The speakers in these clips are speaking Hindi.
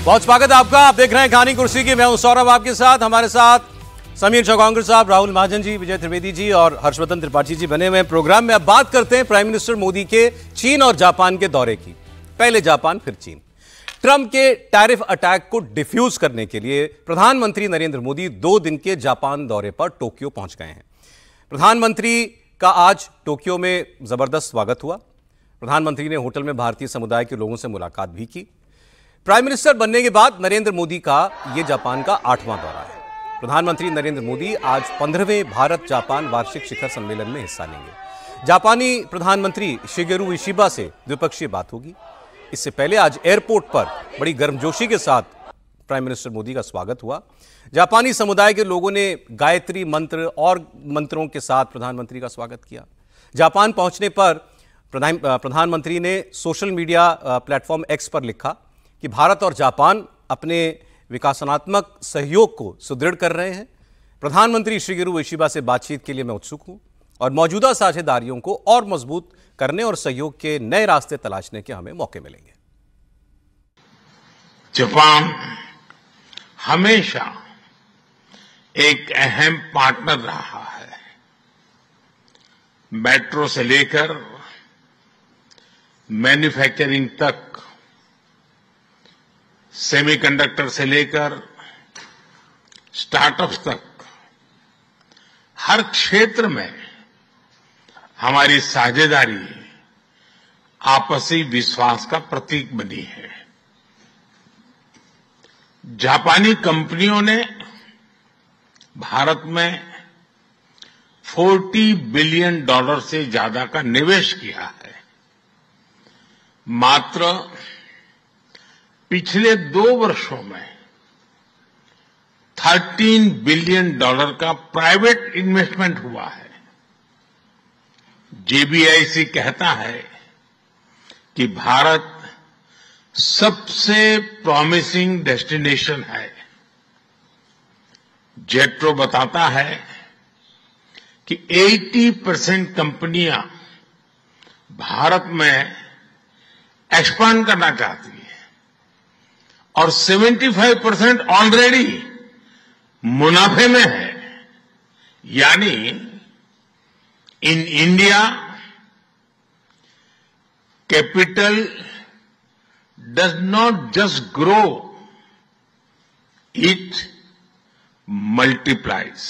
बहुत स्वागत है आपका। आप देख रहे हैं कहानी कुर्सी की। मैं हूं सौरभ आपके साथ। हमारे साथ समीर चौगांकर साहब, राहुल महाजन जी, विजय त्रिवेदी जी और हर्षवर्धन त्रिपाठी जी बने हुए हैं प्रोग्राम में। अब बात करते हैं प्राइम मिनिस्टर मोदी के चीन और जापान के दौरे की। पहले जापान फिर चीन। ट्रंप के टैरिफ अटैक को डिफ्यूज करने के लिए प्रधानमंत्री नरेंद्र मोदी 2 दिन के जापान दौरे पर टोक्यो पहुंच गए हैं। प्रधानमंत्री का आज टोक्यो में जबरदस्त स्वागत हुआ। प्रधानमंत्री ने होटल में भारतीय समुदाय के लोगों से मुलाकात भी की। प्राइम मिनिस्टर बनने के बाद नरेंद्र मोदी का यह जापान का 8वां दौरा है। प्रधानमंत्री नरेंद्र मोदी आज 15वें भारत जापान वार्षिक शिखर सम्मेलन में हिस्सा लेंगे। जापानी प्रधानमंत्री शिगेरू इशिबा से द्विपक्षीय बात होगी। इससे पहले आज एयरपोर्ट पर बड़ी गर्मजोशी के साथ प्राइम मिनिस्टर मोदी का स्वागत हुआ। जापानी समुदाय के लोगों ने गायत्री मंत्र और मंत्रों के साथ प्रधानमंत्री का स्वागत किया। जापान पहुंचने पर प्रधानमंत्री ने सोशल मीडिया प्लेटफॉर्म एक्स पर लिखा कि भारत और जापान अपने विकासात्मक सहयोग को सुदृढ़ कर रहे हैं। प्रधानमंत्री शिगेरू इशिबा से बातचीत के लिए मैं उत्सुक हूं और मौजूदा साझेदारियों को और मजबूत करने और सहयोग के नए रास्ते तलाशने के हमें मौके मिलेंगे। जापान हमेशा एक अहम पार्टनर रहा है। मेट्रो से लेकर मैन्युफैक्चरिंग तक, सेमीकंडक्टर से लेकर स्टार्टअप्स तक, हर क्षेत्र में हमारी साझेदारी आपसी विश्वास का प्रतीक बनी है। जापानी कंपनियों ने भारत में $40 बिलियन से ज्यादा का निवेश किया है। मात्र पिछले 2 वर्षों में $13 बिलियन का प्राइवेट इन्वेस्टमेंट हुआ है। जेबीआईसी कहता है कि भारत सबसे प्रॉमिसिंग डेस्टिनेशन है। जेट्रो बताता है कि 80% कंपनियां भारत में एक्सपांड करना चाहती है और 75% ऑलरेडी मुनाफे में है। यानी in India capital does not just grow, it multiplies.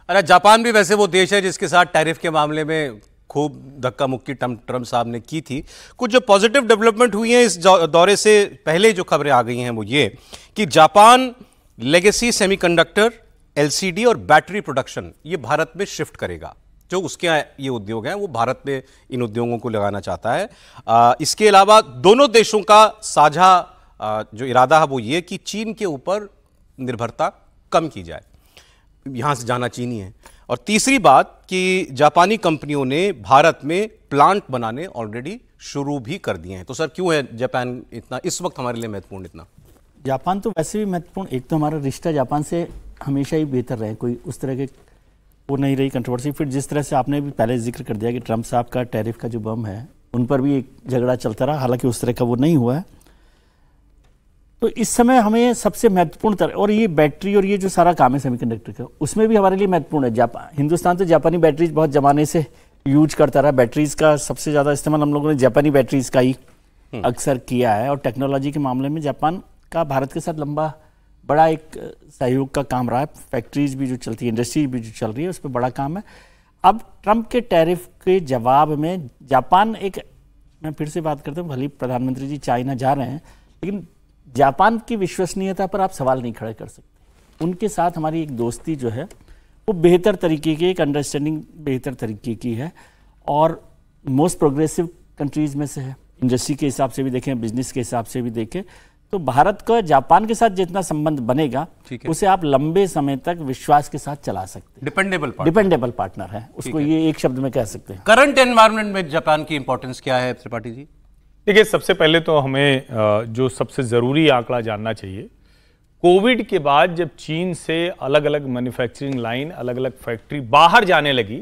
अरे जापान भी वैसे वो देश है जिसके साथ टैरिफ के मामले में खूब धक्का मुक्की ट्रंप साहब ने की थी। कुछ जो पॉजिटिव डेवलपमेंट हुई हैं इस दौरे से पहले जो खबरें आ गई हैं वो ये कि जापान लेगेसी सेमीकंडक्टर, एलसीडी और बैटरी प्रोडक्शन ये भारत में शिफ्ट करेगा। जो उसके ये उद्योग हैं वो भारत में इन उद्योगों को लगाना चाहता है। इसके अलावा दोनों देशों का साझा जो इरादा है वो ये कि चीन के ऊपर निर्भरता कम की जाए। यहां से जाना चीनी है। और तीसरी बात कि जापानी कंपनियों ने भारत में प्लांट बनाने ऑलरेडी शुरू भी कर दिए हैं। तो सर क्यों है जापान इतना इस वक्त हमारे लिए महत्वपूर्ण? इतना जापान तो वैसे भी महत्वपूर्ण, एक तो हमारा रिश्ता जापान से हमेशा ही बेहतर रहे, कोई उस तरह के वो नहीं रही कंट्रोवर्सी। फिर जिस तरह से आपने भी पहले जिक्र कर दिया कि ट्रंप साहब का टैरिफ का जो बम है उन पर भी एक झगड़ा चलता रहा, हालांकि उस तरह का वो नहीं हुआ है। तो इस समय हमें सबसे महत्वपूर्ण और ये बैटरी और ये जो सारा काम है सेमीकंडक्टर का, उसमें भी हमारे लिए महत्वपूर्ण है। हिंदुस्तान तो जापानी बैटरीज बहुत जमाने से यूज करता रहा। बैटरीज का सबसे ज़्यादा इस्तेमाल हम लोगों ने जापानी बैटरीज का ही अक्सर किया है। और टेक्नोलॉजी के मामले में जापान का भारत के साथ लंबा बड़ा एक सहयोग का काम रहा है। फैक्ट्रीज भी जो चलती है, इंडस्ट्री भी जो चल रही है, उस पर बड़ा काम है। अब ट्रंप के टैरिफ के जवाब में जापान एक, मैं फिर से बात करता हूँ, भले प्रधानमंत्री जी चाइना जा रहे हैं लेकिन जापान की विश्वसनीयता पर आप सवाल नहीं खड़े कर सकते। उनके साथ हमारी एक दोस्ती जो है वो बेहतर तरीके की, एक अंडरस्टैंडिंग बेहतर तरीके की है और मोस्ट प्रोग्रेसिव कंट्रीज में से है। इंडस्ट्री के हिसाब से भी देखें, बिजनेस के हिसाब से भी देखें, तो भारत का जापान के साथ जितना संबंध बनेगा उसे आप लंबे समय तक विश्वास के साथ चला सकते हैं। डिपेंडेबल पार्टनर है, उसको ये एक शब्द में कह सकते हैं। करंट एनवायरनमेंट में जापान की इंपॉर्टेंस क्या है त्रिपाठी जी? देखिए, सबसे पहले तो हमें जो सबसे ज़रूरी आंकड़ा जानना चाहिए, कोविड के बाद जब चीन से अलग अलग मैन्युफैक्चरिंग लाइन, अलग अलग फैक्ट्री बाहर जाने लगी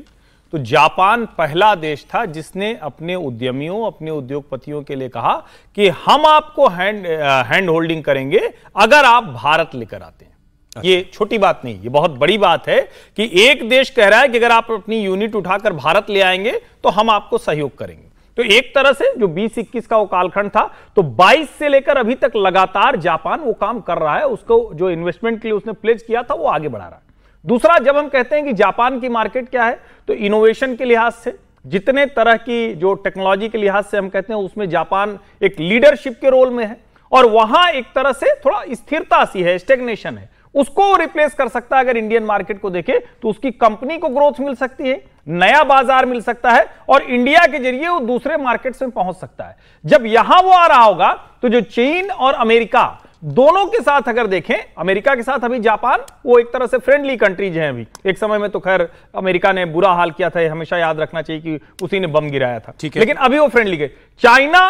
तो जापान पहला देश था जिसने अपने उद्यमियों, अपने उद्योगपतियों के लिए कहा कि हम आपको हैंड होल्डिंग करेंगे अगर आप भारत लेकर आते हैं। ये छोटी बात नहीं, ये बहुत बड़ी बात है कि एक देश कह रहा है कि अगर आप अपनी यूनिट उठाकर भारत ले आएंगे तो हम आपको सहयोग करेंगे। तो एक तरह से जो 20-21 का वो कालखंड था, तो 22 से लेकर अभी तक लगातार जापान वो काम कर रहा है, उसको जो इन्वेस्टमेंट के लिए उसने प्लेज किया था वो आगे बढ़ा रहा है। दूसरा, जब हम कहते हैं कि जापान की मार्केट क्या है, तो इनोवेशन के लिहाज से, जितने तरह की जो टेक्नोलॉजी के लिहाज से हम कहते हैं उसमें जापान एक लीडरशिप के रोल में है, और वहां एक तरह से थोड़ा स्थिरता सी है, स्टेग्नेशन है, उसको रिप्लेस कर सकता है। अगर इंडियन मार्केट को देखें तो उसकी कंपनी को ग्रोथ मिल सकती है, नया बाजार मिल सकता है, और इंडिया के जरिए वो दूसरे मार्केट्स में पहुंच सकता है। जब यहां वो आ रहा होगा तो जो चीन और अमेरिका दोनों के साथ अगर देखें, अमेरिका के साथ अभी जापान वो एक तरह से फ्रेंडली कंट्रीज हैं। अभी एक समय में तो खैर अमेरिका ने बुरा हाल किया था, हमेशा याद रखना चाहिए कि उसी ने बम गिराया था, लेकिन अभी वो फ्रेंडली गए। चाइना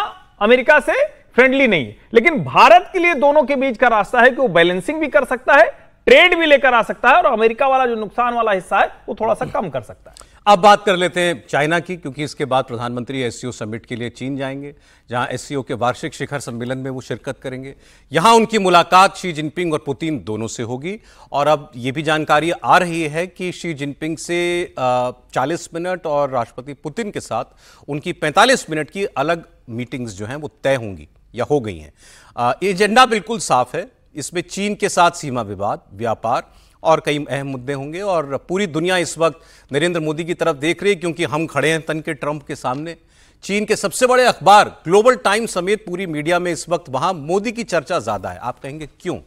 अमेरिका से फ्रेंडली नहीं है, लेकिन भारत के लिए दोनों के बीच का रास्ता है कि वो बैलेंसिंग भी कर सकता है, ट्रेड भी लेकर आ सकता है, और अमेरिका वाला जो नुकसान वाला हिस्सा है वो थोड़ा सा कम कर सकता है। अब बात कर लेते हैं चाइना की, क्योंकि इसके बाद प्रधानमंत्री एससीओ समिट के लिए चीन जाएंगे, जहां एससीओ के वार्षिक शिखर सम्मेलन में वो शिरकत करेंगे। यहां उनकी मुलाकात शी जिनपिंग और पुतिन दोनों से होगी, और अब ये भी जानकारी आ रही है कि शी जिनपिंग से 40 मिनट और राष्ट्रपति पुतिन के साथ उनकी 45 मिनट की अलग मीटिंग्स जो हैं वो तय होंगी या हो गई हैं। एजेंडा बिल्कुल साफ है, इसमें चीन के साथ सीमा विवाद, व्यापार और कई अहम मुद्दे होंगे, और पूरी दुनिया इस वक्त नरेंद्र मोदी की तरफ देख रही है, क्योंकि हम खड़े हैं तन के ट्रंप के सामने। चीन के सबसे बड़े अखबार ग्लोबल टाइम्स समेत पूरी मीडिया में इस वक्त वहां मोदी की चर्चा ज्यादा है। आप कहेंगे क्यों?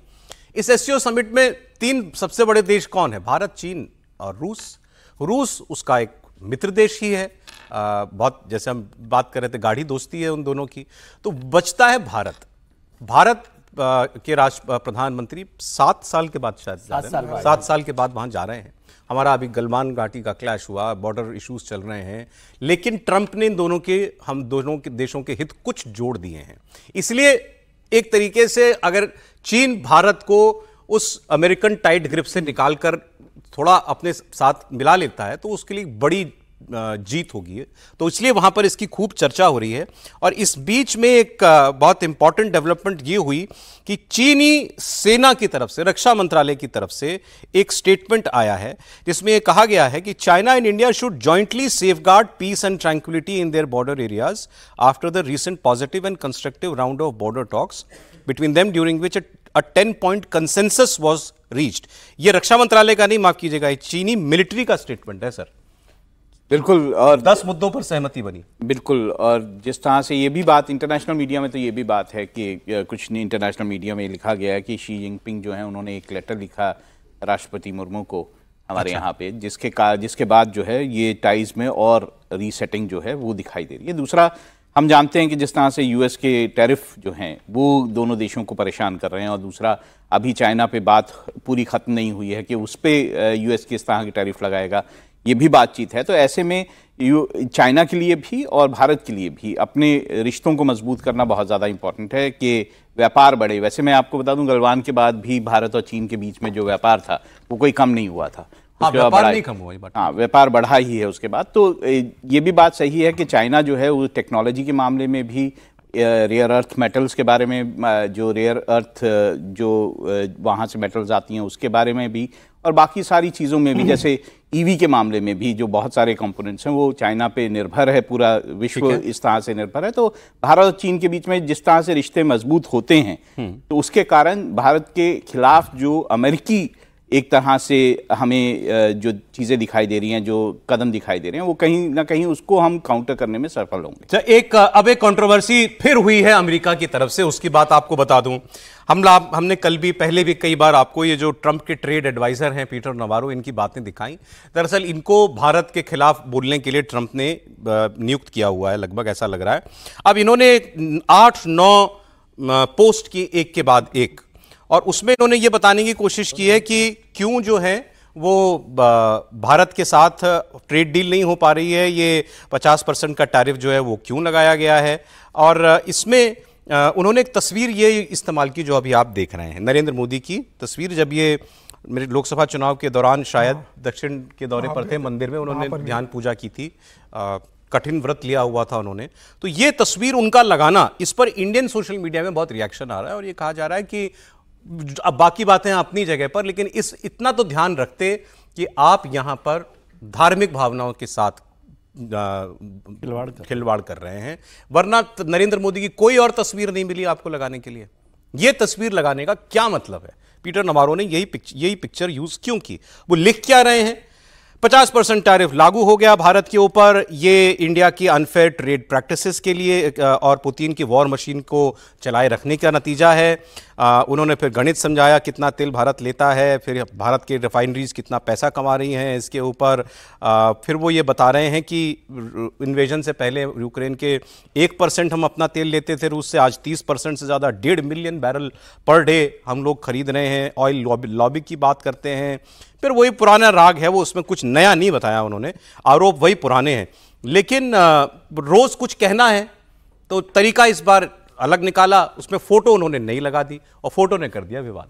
इस एससीओ समिट में 3 सबसे बड़े देश कौन है? भारत, चीन और रूस। रूस उसका एक मित्र देश ही है, बहुत, जैसे हम बात कर रहे थे, गाढ़ी दोस्ती है उन दोनों की। तो बचता है भारत। भारत के राष्ट्र प्रधानमंत्री 7 साल के बाद शायद 7 साल के बाद वहां जा रहे हैं। हमारा अभी गलवान घाटी का क्लैश हुआ, बॉर्डर इश्यूज चल रहे हैं, लेकिन ट्रंप ने हम दोनों के देशों के हित कुछ जोड़ दिए हैं। इसलिए एक तरीके से अगर चीन भारत को उस अमेरिकन टाइट ग्रिप से निकालकर थोड़ा अपने साथ मिला लेता है तो उसके लिए बड़ी जीत होगी। तो इसलिए वहां पर इसकी खूब चर्चा हो रही है। और इस बीच में एक बहुत इंपॉर्टेंट डेवलपमेंट ये हुई कि चीनी सेना की तरफ से, रक्षा मंत्रालय की तरफ से एक स्टेटमेंट आया है जिसमें यह कहा गया है कि China and India should jointly safeguard peace and tranquillity in their border areas after the recent positive and constructive round of border talks between them during which a 10-point consensus was reached। ये रक्षा मंत्रालय का नहीं, माफ कीजिएगा, ये चीनी मिलिट्री का स्टेटमेंट है सर। बिल्कुल, और 10 मुद्दों पर सहमति बनी। बिल्कुल, और जिस तरह से ये भी बात इंटरनेशनल मीडिया में, तो ये भी बात है कि कुछ नहीं, इंटरनेशनल मीडिया में लिखा गया है कि शी जिनपिंग जो है उन्होंने एक लेटर लिखा राष्ट्रपति मुर्मू को हमारे यहाँ पे, जिसके बाद जो है ये टाइज में और रीसेटिंग जो है वो दिखाई दे रही है। दूसरा, हम जानते हैं कि जिस तरह से यूएस के टैरिफ जो हैं वो दोनों देशों को परेशान कर रहे हैं, और दूसरा अभी चाइना पे बात पूरी ख़त्म नहीं हुई है कि उस पर यूएस किस तरह के टैरिफ लगाएगा, ये भी बातचीत है। तो ऐसे में चाइना के लिए भी और भारत के लिए भी अपने रिश्तों को मजबूत करना बहुत ज़्यादा इंपॉर्टेंट है कि व्यापार बढ़े। वैसे मैं आपको बता दूं, गलवान के बाद भी भारत और चीन के बीच में जो व्यापार था वो कोई कम नहीं हुआ था। व्यापार नहीं कम हुआ, हाँ, व्यापार बढ़ा ही है उसके बाद। तो ये भी बात सही है कि चाइना जो है वो टेक्नोलॉजी के मामले में भी, रेयर अर्थ मेटल्स के बारे में, जो रेयर अर्थ जो वहाँ से मेटल्स आती हैं उसके बारे में भी, और बाकी सारी चीज़ों में भी, जैसे ईवी के मामले में भी जो बहुत सारे कंपोनेंट्स हैं वो चाइना पे निर्भर है, पूरा विश्व इस तरह से निर्भर है। तो भारत और चीन के बीच में जिस तरह से रिश्ते मजबूत होते हैं, तो उसके कारण भारत के खिलाफ जो अमेरिकी एक तरह से हमें जो चीज़ें दिखाई दे रही हैं, जो कदम दिखाई दे रहे हैं, वो कहीं ना कहीं उसको हम काउंटर करने में सफल होंगे। अब एक कंट्रोवर्सी फिर हुई है अमेरिका की तरफ से, उसकी बात आपको बता दूं। हमने कल भी, पहले भी कई बार आपको ये जो ट्रंप के ट्रेड एडवाइजर हैं पीटर नवारो, इनकी बातें दिखाई। दरअसल इनको भारत के खिलाफ बोलने के लिए ट्रंप ने नियुक्त किया हुआ है, लगभग ऐसा लग रहा है। अब इन्होंने 8-9 पोस्ट की एक के बाद एक, और उसमें इन्होंने ये बताने की कोशिश की है कि क्यों जो है वो भारत के साथ ट्रेड डील नहीं हो पा रही है, ये 50% का टैरिफ जो है वो क्यों लगाया गया है। और इसमें उन्होंने एक तस्वीर ये इस्तेमाल की जो अभी आप देख रहे हैं, नरेंद्र मोदी की तस्वीर। जब ये मेरे लोकसभा चुनाव के दौरान शायद दक्षिण के दौरे पर थे, मंदिर में उन्होंने ध्यान पूजा की थी, कठिन व्रत लिया हुआ था उन्होंने। तो ये तस्वीर उनका लगाना, इस पर इंडियन सोशल मीडिया में बहुत रिएक्शन आ रहा है और ये कहा जा रहा है कि अब बाकी बातें अपनी जगह पर, लेकिन इतना तो ध्यान रखते कि आप यहां पर धार्मिक भावनाओं के साथ खिलवाड़ कर रहे हैं, वरना नरेंद्र मोदी की कोई और तस्वीर नहीं मिली आपको लगाने के लिए। यह तस्वीर लगाने का क्या मतलब है? पीटर नवारो ने यही पिक्चर यूज क्यों की? वो लिख क्या रहे हैं? 50% टैरिफ लागू हो गया भारत के ऊपर, ये इंडिया की अनफेयर ट्रेड प्रैक्टिसेस के लिए और पुतिन की वॉर मशीन को चलाए रखने का नतीजा है। उन्होंने फिर गणित समझाया कितना तेल भारत लेता है, फिर भारत के रिफाइनरीज कितना पैसा कमा रही हैं इसके ऊपर। फिर वो ये बता रहे हैं कि इन्वेजन से पहले यूक्रेन के 1% हम अपना तेल लेते थे रूस से, आज 30% से ज़्यादा 1.5 मिलियन बैरल पर डे हम लोग खरीद रहे हैं। ऑयल लॉबी की बात करते हैं, फिर वही पुराना राग है, वो उसमें कुछ नया नहीं बताया उन्होंने, आरोप वही पुराने हैं। लेकिन रोज कुछ कहना है तो तरीका इस बार अलग निकाला, उसमें फोटो उन्होंने नहीं लगा दी और फोटो ने कर दिया विवाद।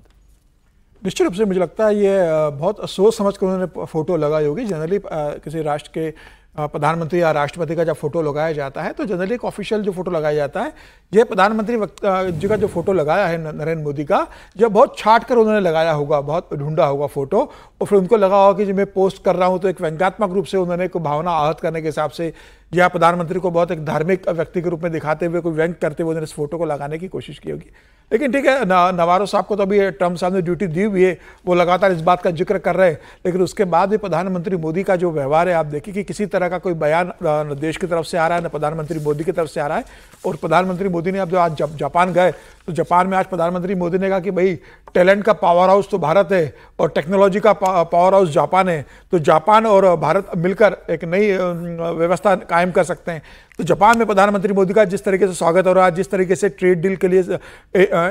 निश्चित रूप से मुझे लगता है ये बहुत सोच समझ कर उन्होंने फोटो लगाई होगी। जनरली किसी राष्ट्र के प्रधानमंत्री या राष्ट्रपति का जब फोटो लगाया जाता है तो जनरली एक ऑफिशियल जो फोटो लगाया जाता है, ये प्रधानमंत्री जी का जो फोटो लगाया है नरेंद्र मोदी का, जो बहुत छाट कर उन्होंने लगाया होगा, बहुत ढूंढा होगा फोटो, और फिर उनको लगा होगा कि जब मैं पोस्ट कर रहा हूं तो एक व्यंग्यात्मक रूप से उन्होंने कोई भावना आहत करने के हिसाब से या प्रधानमंत्री को बहुत एक धार्मिक व्यक्ति के रूप में दिखाते हुए, कोई व्यंग करते हुए उन्होंने इस फोटो को लगाने की कोशिश की होगी। लेकिन ठीक है, नवारो साहब को तो अभी ट्रम्प साहब ने ड्यूटी दी हुई है, वो लगातार इस बात का जिक्र कर रहे हैं, लेकिन उसके बाद भी प्रधानमंत्री मोदी का जो व्यवहार है, आप देखिए कि किसी तरह का कोई बयान न देश की तरफ से आ रहा है, न प्रधानमंत्री मोदी की तरफ से आ रहा है। और प्रधानमंत्री मोदी ने अब जो आज जापान गए, तो जापान में आज प्रधानमंत्री मोदी ने कहा कि भाई टैलेंट का पावर हाउस तो भारत है और टेक्नोलॉजी का पावर हाउस जापान है, तो जापान और भारत मिलकर एक नई व्यवस्था कायम कर सकते हैं। तो जापान में प्रधानमंत्री मोदी का जिस तरीके से स्वागत हो रहा है, जिस तरीके से ट्रेड डील के लिए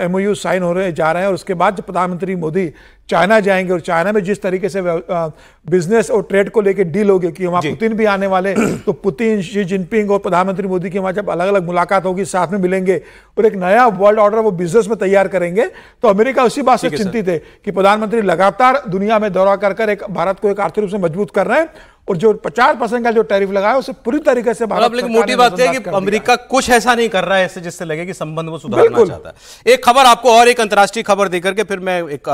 MOU साइन हो रहे जा रहे हैं, और उसके बाद जब प्रधानमंत्री मोदी चाइना जाएंगे और चाइना में जिस तरीके से बिजनेस और ट्रेड को लेकर डील होगी कि वहाँ पुतिन भी आने वाले, तो पुतिन, शी जिनपिंग और प्रधानमंत्री मोदी की वहाँ जब अलग अलग मुलाकात होगी, साथ में मिलेंगे और एक नया वर्ल्ड ऑर्डर वो बिजनेस में तैयार करेंगे। तो अमेरिका उसी बात से चिंतित है कि प्रधानमंत्री लगातार दुनिया में दौरा कर एक भारत को एक आर्थिक रूप से मजबूत कर रहे हैं, और जो 50% का जो टैरिफ लगाया उसे पूरी तरीके से भारत, लेकिन मोटी बात है कि अमेरिका कुछ ऐसा नहीं कर रहा है ऐसे जिससे लगे कि संबंध वो सुधारना चाहता है। एक खबर आपको और एक अंतर्राष्ट्रीय खबर देकर के फिर मैं एक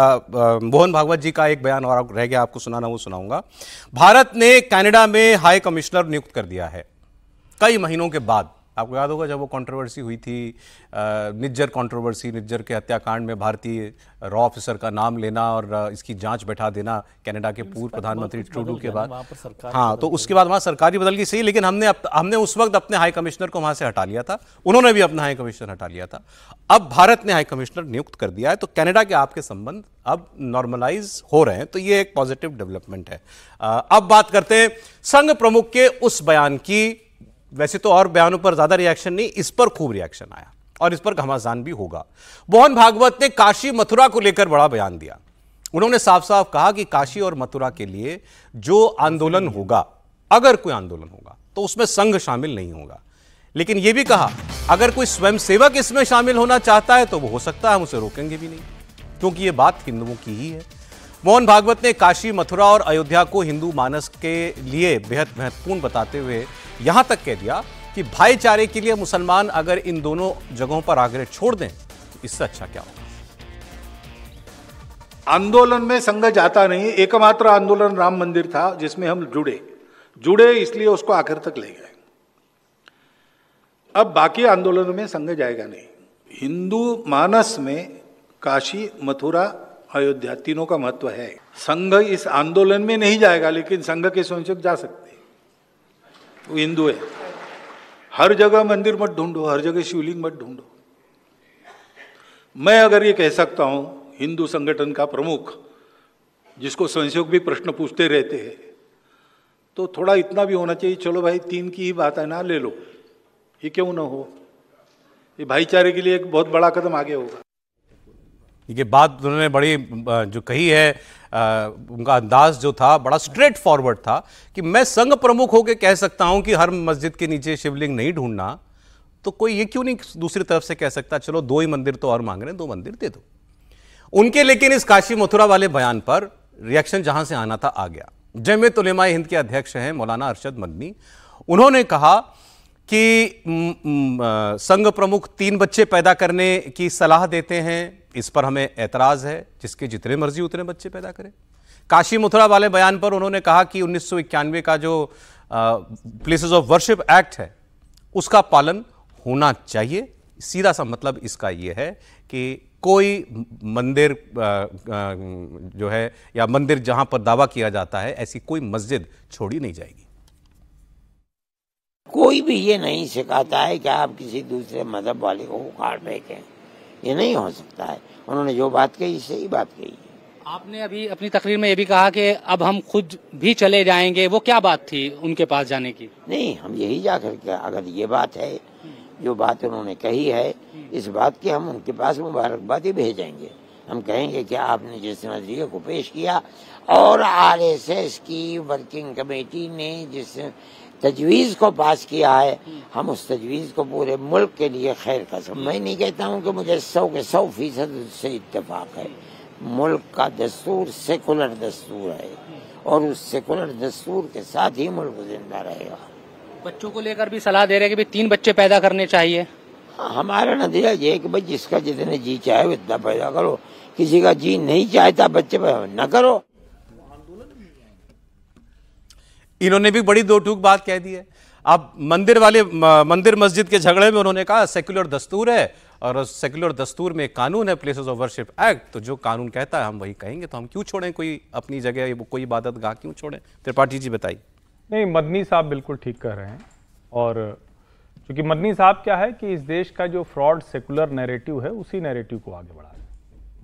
मोहन भागवत जी का एक बयान और रह गया आपको सुनाना, वो सुनाऊंगा। भारत ने कनाडा में हाई कमिश्नर नियुक्त कर दिया है कई महीनों के बाद। आपको याद होगा जब वो कंट्रोवर्सी हुई थी, निज्जर कंट्रोवर्सी, निज्जर के हत्याकांड में भारतीय रॉ ऑफिसर का नाम लेना और इसकी जांच बैठा देना कनाडा के पूर्व प्रधानमंत्री ट्रूडो के बाद। हाँ, तो उसके बाद वहाँ सरकार ही बदल गई, सही, लेकिन हमने उस वक्त अपने हाई कमिश्नर को वहाँ से हटा लिया था, उन्होंने भी अपना हाई कमिश्नर हटा लिया था। अब भारत ने हाई कमिश्नर नियुक्त कर दिया है, तो कनाडा के आपके संबंध अब नॉर्मलाइज हो रहे हैं, तो ये एक पॉजिटिव डेवलपमेंट है। अब बात करते हैं संघ प्रमुख के उस बयान की। वैसे तो और बयानों पर ज्यादा रिएक्शन नहीं, इस पर खूब रिएक्शन आया और इस पर घमासान भी होगा। मोहन भागवत ने काशी मथुरा को लेकर बड़ा बयान दिया। उन्होंने साफ साफ कहा कि काशी और मथुरा के लिए जो आंदोलन होगा, अगर कोई आंदोलन होगा तो उसमें संघ शामिल नहीं होगा। लेकिन यह भी कहा अगर कोई स्वयंसेवक इसमें शामिल होना चाहता है तो वो हो सकता है, हम उसे रोकेंगे भी नहीं, क्योंकि यह बात हिंदुओं की ही है। मोहन भागवत ने काशी, मथुरा और अयोध्या को हिंदू मानस के लिए बेहद महत्वपूर्ण बताते हुए यहां तक कह दिया कि भाईचारे के लिए मुसलमान अगर इन दोनों जगहों पर आग्रह छोड़ दें तो इससे अच्छा क्या होगा। आंदोलन में संघ जाता नहीं, एकमात्र आंदोलन राम मंदिर था जिसमें हम जुड़े इसलिए उसको आखिर तक ले गए। अब बाकी आंदोलनों में संघ जाएगा नहीं। हिंदू मानस में काशी, मथुरा, अयोध्या तीनों का महत्व है। संघ इस आंदोलन में नहीं जाएगा, लेकिन संघ के स्वयंसेवक जा सकते हैं, वो हिंदू है। हर जगह मंदिर मत ढूंढो, हर जगह शिवलिंग मत ढूंढो। मैं अगर ये कह सकता हूं, हिंदू संगठन का प्रमुख जिसको स्वयंसेवक भी प्रश्न पूछते रहते हैं, तो थोड़ा इतना भी होना चाहिए, चलो भाई 3 की ही बात है ना, ले लो, ये क्यों ना हो। ये भाईचारे के लिए एक बहुत बड़ा कदम आगे होगा। ये बात उन्होंने बड़ी जो कही है, उनका अंदाज जो था बड़ा स्ट्रेट फॉरवर्ड था कि मैं संघ प्रमुख होकर कह सकता हूं कि हर मस्जिद के नीचे शिवलिंग नहीं ढूंढना, तो कोई ये क्यों नहीं दूसरी तरफ से कह सकता चलो 2 ही मंदिर तो और मांग रहे हैं, 2 मंदिर दे दो। उनके लेकिन इस काशी मथुरा वाले बयान पर रिएक्शन जहां से आना था आ गया। जमीयत उलेमा हिंद के अध्यक्ष हैं मौलाना अरशद मदनी, उन्होंने कहा कि संघ प्रमुख 3 बच्चे पैदा करने की सलाह देते हैं, इस पर हमें ऐतराज है, जिसके जितने मर्जी उतने बच्चे पैदा करें। काशी मथुरा वाले बयान पर उन्होंने कहा कि 1991 का जो प्लेसेस ऑफ वर्शिप एक्ट है उसका पालन होना चाहिए। सीधा सा मतलब इसका यह है कि कोई मंदिर जो है या मंदिर जहां पर दावा किया जाता है ऐसी कोई मस्जिद छोड़ी नहीं जाएगी। कोई भी ये नहीं सिखाता है कि आप किसी दूसरे मजहब वाले को उखाड़ फेंकें, ये नहीं हो सकता है। उन्होंने जो बात कही सही बात कही है। आपने अभी अपनी तकरीर में ये भी कहा कि अब हम खुद भी चले जाएंगे, वो क्या बात थी उनके पास जाने की? नहीं, हम यही जाकर के, अगर ये बात है जो बात उन्होंने कही है, इस बात की हम उनके पास मुबारकबादी भेजेंगे। हम कहेंगे कि आपने जिस नजरिए को पेश किया और आरएसएस की वर्किंग कमेटी ने जिस तजवीज को पास किया है, हम उस तजवीज को पूरे मुल्क के लिए खैर का समझ। मैं नहीं कहता हूँ कि मुझे 100 के 100% उससे इत्तेफाक है। मुल्क का दस्तूर सेकुलर दस्तूर है और उस सेकुलर दस्तूर के साथ ही मुल्क जिंदा रहेगा। बच्चों को लेकर भी सलाह दे रहे हैं कि 3 बच्चे पैदा करने चाहिए। हमारा नतीजा ये है कि भाई जिसका जितने जी चाहे वो इतना पैदा करो, किसी का जी नहीं चाहता बच्चे पैदा न करो। इन्होंने भी बड़ी दो टूक बात कह दी है। अब मंदिर मस्जिद के झगड़े में उन्होंने कहा सेक्युलर दस्तूर है और सेक्युलर दस्तूर में कानून है प्लेसेस ऑफ वर्शिप एक्ट, तो जो कानून कहता है हम वही कहेंगे। तो हम क्यों छोड़ें कोई अपनी जगह कोई इबादत गाह क्यों छोड़ें? त्रिपाठी जी बताइए। नहीं, मदनी साहब बिल्कुल ठीक कह रहे हैं। और क्योंकि मदनी साहब क्या है कि इस देश का जो फ्रॉड सेकुलर नैरेटिव है उसी नैरेटिव को आगे बढ़ा रहे हैं।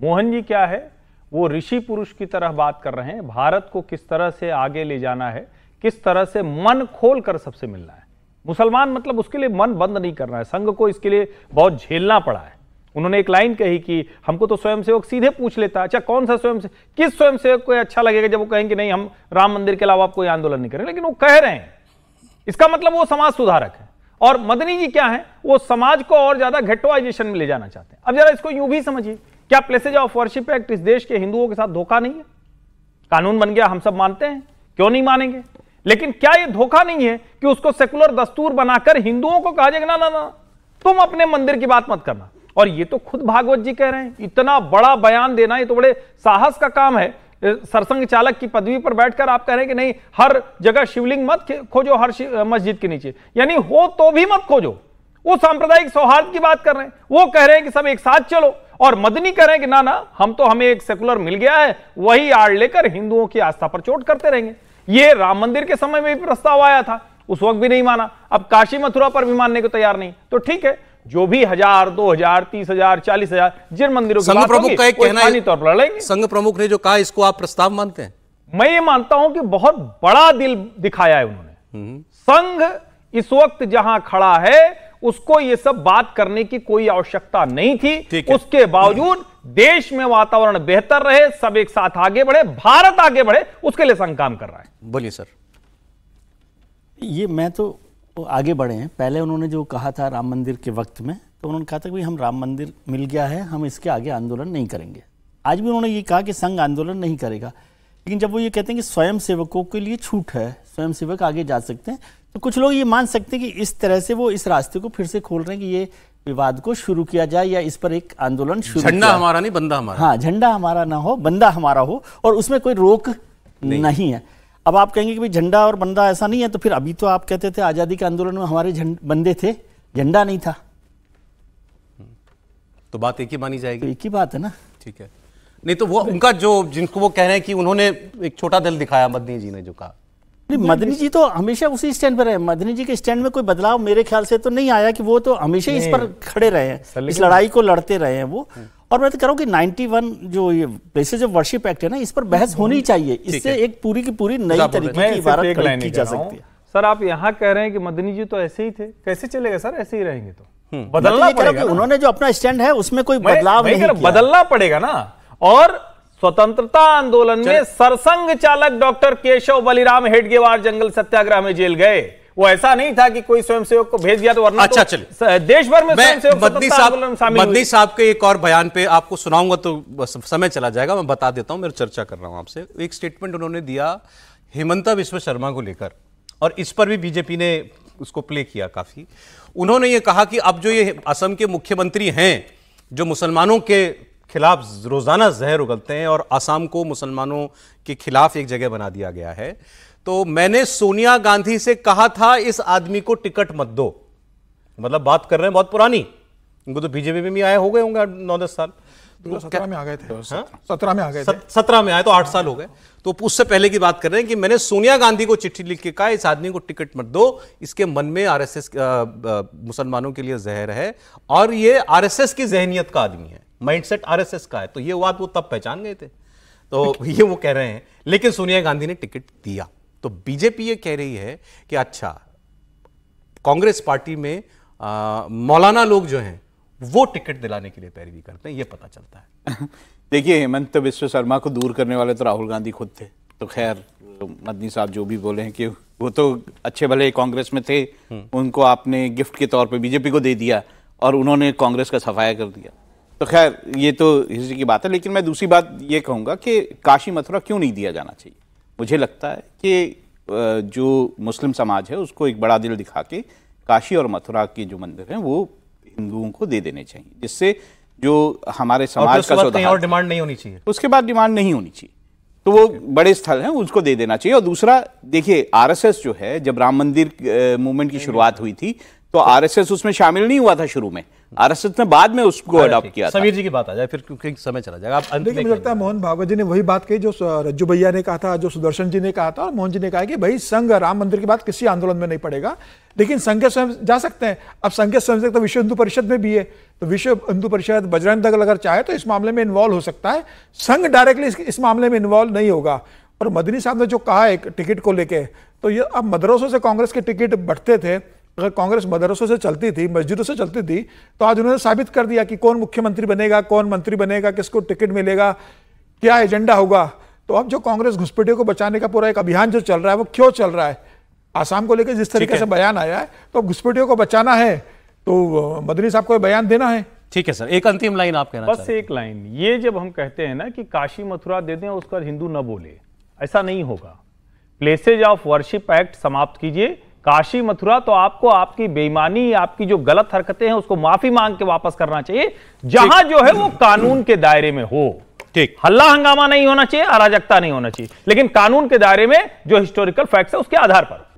मोहन जी क्या है, वो ऋषि पुरुष की तरह बात कर रहे हैं। भारत को किस तरह से आगे ले जाना है, किस तरह से मन खोल कर सबसे मिलना है। मुसलमान मतलब उसके लिए मन बंद नहीं करना है। संघ को इसके लिए बहुत झेलना पड़ा है। उन्होंने एक लाइन कही कि हमको तो स्वयंसेवक सीधे पूछ लेता। अच्छा, कौन सा स्वयंसेवक, किस स्वयंसेवक को अच्छा लगेगा जब वो कहेंगे नहीं हम राम मंदिर के अलावा कोई आंदोलन नहीं करें, लेकिन वो कह रहे हैं, इसका मतलब वो समाज सुधारक है। और मदनी जी क्या है, वो समाज को और ज्यादा घेटोइजेशन में ले जाना चाहते हैं। अब जरा इसको यूं भी समझिए, क्या प्लेसेज ऑफ वर्शिप एक्ट इस देश के हिंदुओं के साथ धोखा नहीं है? कानून बन गया, हम सब मानते हैं, क्यों नहीं मानेंगे? लेकिन क्या यह धोखा नहीं है कि उसको सेकुलर दस्तूर बनाकर हिंदुओं को कहा जाएगा ना ना ना तुम अपने मंदिर की बात मत करना? और ये तो खुद भागवत जी कह रहे हैं। इतना बड़ा बयान देना ये तो बड़े साहस का काम है। सरसंघ चालक की पदवी पर बैठकर आप कह रहे हैं कि नहीं हर जगह शिवलिंग मत खोजो हर मस्जिद के नीचे, यानी हो तो भी मत खोजो। वो सांप्रदायिक सौहार्द की बात कर रहे हैं, वो कह रहे हैं कि सब एक साथ चलो। और मदनी कह रहे हैं कि ना ना हमें एक सेकुलर मिल गया है, वही आड़ लेकर हिंदुओं की आस्था पर चोट करते रहेंगे। ये राम मंदिर के समय में भी प्रस्ताव आया था, उस वक्त भी नहीं माना। अब काशी मथुरा पर भी मानने को तैयार नहीं। तो ठीक है, जो भी 1000, 2000, 30,000, 40,000 जिन मंदिरों की संघ प्रमुख का एक कहना है, तौर पर लड़ेंगे। संघ प्रमुख ने जो कहा इसको आप प्रस्ताव मानते हैं? मैं ये मानता हूं कि बहुत बड़ा दिल दिखाया है उन्होंने। संघ इस वक्त जहां खड़ा है उसको ये सब बात करने की कोई आवश्यकता नहीं थी। उसके बावजूद देश में वातावरण बेहतर रहे, सब एक साथ आगे बढ़े, भारत आगे बढ़े, उसके लिए संघ काम कर रहा है। बोलिए सर। ये मैं तो आगे बढ़े हैं। पहले उन्होंने जो कहा था राम मंदिर के वक्त में, तो उन्होंने कहा था कि हम राम मंदिर मिल गया है, हम इसके आगे आंदोलन नहीं करेंगे। आज भी उन्होंने ये कहा कि संघ आंदोलन नहीं करेगा। लेकिन जब वो ये कहते हैं कि स्वयं सेवकों के लिए छूट है, स्वयं सेवक आगे जा सकते हैं, तो कुछ लोग ये मान सकते हैं कि इस तरह से वो इस रास्ते को फिर से खोल रहे हैं कि ये विवाद को शुरू किया जाए या इस पर एक आंदोलन शुरू। झंडा हमारा नहीं, बंदा हमारा। हाँ, झंडा हमारा ना हो, बंदा हमारा हो, और उसमें कोई रोक नहीं है। अब आप कहेंगे कि भाई झंडा और बंदा ऐसा नहीं है, तो फिर अभी तो आप कहते थे आजादी के आंदोलन में हमारे बंदे थे, झंडा नहीं था। तो बात एक ही मानी जाएगी। तो एक ही बात है ना। ठीक है। नहीं तो वो उनका जो जिनको वो कह रहे हैं कि उन्होंने एक छोटा दिल दिखाया, मदनी जी ने जो कहा। नहीं, मदनी जी तो हमेशा उसी स्टैंड पर रहे। मदनी जी के स्टैंड में कोई बदलाव मेरे ख्याल से तो नहीं आया कि वो तो हमेशा इस पर खड़े रहे हैं, इस लड़ाई को लड़ते रहे हैं वो। और मैं तो कह रहा हूँ कि 91 जो ये प्लेसेज ऑफ वर्शिप एक्ट है ना, इस पर बहस होनी चाहिए। इससे एक पूरी की पूरी नई तरीके की इबारत की जा सकती है। सर आप यहाँ कह रहे हैं कि मदनी जी तो ऐसे ही थे, कैसे चलेगा सर? ऐसे ही रहेंगे तो बदलना पड़ेगा। उन्होंने जो अपना स्टैंड है उसमें कोई बदलाव नहीं किया, बदलना पड़ेगा ना। और स्वतंत्रता आंदोलन में सरसंघ चालक डॉक्टर केशव बलिराम हेडगेवार जंगल सत्याग्रह में जेल गए। वो ऐसा नहीं था कि कोई स्वयंसेवक को भेज दिया तो वरना अच्छा, तो चलिए। देश भर में स्वयंसेवक मदनी साहब के एक और बयान पे आपको सुनाऊंगा तो समय चला जाएगा, मैं बता देता हूं, मैं चर्चा कर रहा हूं आपसे। एक स्टेटमेंट उन्होंने दिया हेमंता विश्व शर्मा को लेकर, और इस पर भी बीजेपी ने उसको प्ले किया काफी। उन्होंने ये कहा कि अब जो ये असम के मुख्यमंत्री हैं जो मुसलमानों के खिलाफ रोजाना जहर उगलते हैं और असम को मुसलमानों के खिलाफ एक जगह बना दिया गया है, तो मैंने सोनिया गांधी से कहा था इस आदमी को टिकट मत दो। मतलब बात कर रहे हैं बहुत पुरानी, उनको तो बीजेपी में भी आए हो गए होंगे 9-10 साल, 17 में आ गए थे। 17 में आ गए थे। 17 में आए तो 8 साल हो गए। तो उससे पहले की बात कर रहे हैं कि मैंने सोनिया गांधी को चिट्ठी लिख के कहा इस आदमी को टिकट मत दो, इसके मन में आरएसएस मुसलमानों के लिए जहर है और ये आरएसएस की जहनियत का आदमी है, माइंडसेट आरएसएस का है। तो ये बात वो तब पहचान गए थे, तो ये वो कह रहे हैं। लेकिन सोनिया गांधी ने टिकट दिया। तो बीजेपी ये कह रही है कि अच्छा, कांग्रेस पार्टी में मौलाना लोग जो हैं वो टिकट दिलाने के लिए पैरवी करते हैं, ये पता चलता है। देखिए, हेमंत विश्व शर्मा को दूर करने वाले तो राहुल गांधी खुद थे। तो खैर, मदनी साहब जो भी बोले हैं कि वो तो अच्छे भले कांग्रेस में थे, उनको आपने गिफ्ट के तौर पे बीजेपी को दे दिया और उन्होंने कांग्रेस का सफाया कर दिया। तो खैर, ये तो हिस्ट्री की बात है। लेकिन मैं दूसरी बात ये कहूँगा कि काशी मथुरा क्यों नहीं दिया जाना चाहिए। मुझे लगता है कि जो मुस्लिम समाज है उसको एक बड़ा दिल दिखा के काशी और मथुरा के जो मंदिर हैं वो हिंदुओं को दे देने चाहिए, जिससे जो हमारे समाज का कहीं और डिमांड नहीं होनी चाहिए। उसके बाद डिमांड नहीं होनी चाहिए, तो वो बड़े स्थल हैं उसको दे देना चाहिए। और दूसरा, देखिए, आरएसएस जो है, जब राम मंदिर मूवमेंट की शुरुआत हुई थी तो आरएसएस उसमें शामिल नहीं हुआ था शुरू में, आरएसएस ने बाद में उसको अडॉप्ट किया था। समीर जी की बात आ जाए फिर, क्योंकि समय चला जाएगा। आप देखिए, मुझे लगता है मोहन भागवत जी ने वही बात कही जो रज्जू भैया ने कहा था, जो सुदर्शन जी ने कहा था और मोहन जी ने कहा कि भाई संघ राम मंदिर के बाद किसी आंदोलन में नहीं पड़ेगा, लेकिन संघ स्वयं जा सकते हैं। अब संघ स्वयं तो विश्व हिंदू परिषद में भी है, तो विश्व हिंदू परिषद, बजरंग दल अगर चाहे तो इस मामले में इन्वॉल्व हो सकता है। संघ डायरेक्टली इस मामले में इन्वॉल्व नहीं होगा। और मदनी साहब ने जो कहा एक टिकट को लेके, तो ये अब मदरसों से कांग्रेस के टिकट बढ़ते थे। अगर कांग्रेस मदरसों से चलती थी, मस्जिदों से चलती थी, तो आज उन्होंने साबित कर दिया कि कौन मुख्यमंत्री बनेगा, कौन मंत्री बनेगा, किसको टिकट मिलेगा, क्या एजेंडा होगा। तो अब जो कांग्रेस घुसपैठियों को बचाने का पूरा एक अभियान जो चल रहा है, वो क्यों चल रहा है? आसाम को लेकर जिस तरीके से बयान आया है, तो अब घुसपैठियों को बचाना है तो मदनी साहब को बयान देना है। ठीक है सर, एक अंतिम लाइन आप कहना बस एक लाइन, ये जब हम कहते हैं ना कि काशी मथुरा दे दें उसका हिंदू न बोले, ऐसा नहीं होगा। प्लेसेज ऑफ वर्शिप एक्ट समाप्त कीजिए। काशी मथुरा तो आपको आपकी बेईमानी, आपकी जो गलत हरकतें हैं उसको माफी मांग के वापस करना चाहिए, जहां जो है वो कानून के दायरे में हो। ठीक, हल्ला हंगामा नहीं होना चाहिए, अराजकता नहीं होना चाहिए, लेकिन कानून के दायरे में जो हिस्टोरिकल फैक्ट्स है उसके आधार पर।